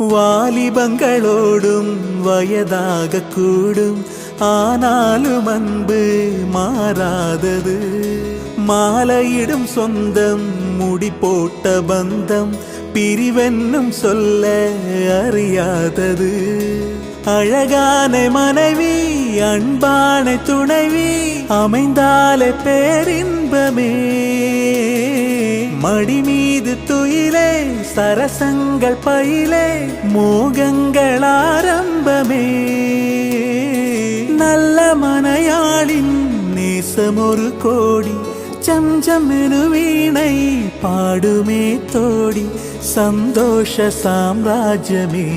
வாலிபங்களோடும் வயதாக கூடும், ஆனாலும் அன்பு மாறாதது. மாலையிடும் சொந்தம், முடி போட்ட பந்தம், பிரிவென்னும் சொல்ல அறியாதது. அழகான மனைவி, அன்பான துணைவி அமைந்தாலே பேரின்பமே. மடி மீது துயிலே, சரசங்கள் பயிலே, மோகங்கள் ஆரம்பமே. நல்ல மனையாளின் நேசம் ஒரு கோடி, சம்சம் எனு வீணை பாடுமே தோடி, சந்தோஷ சாம்ராஜ்யமே.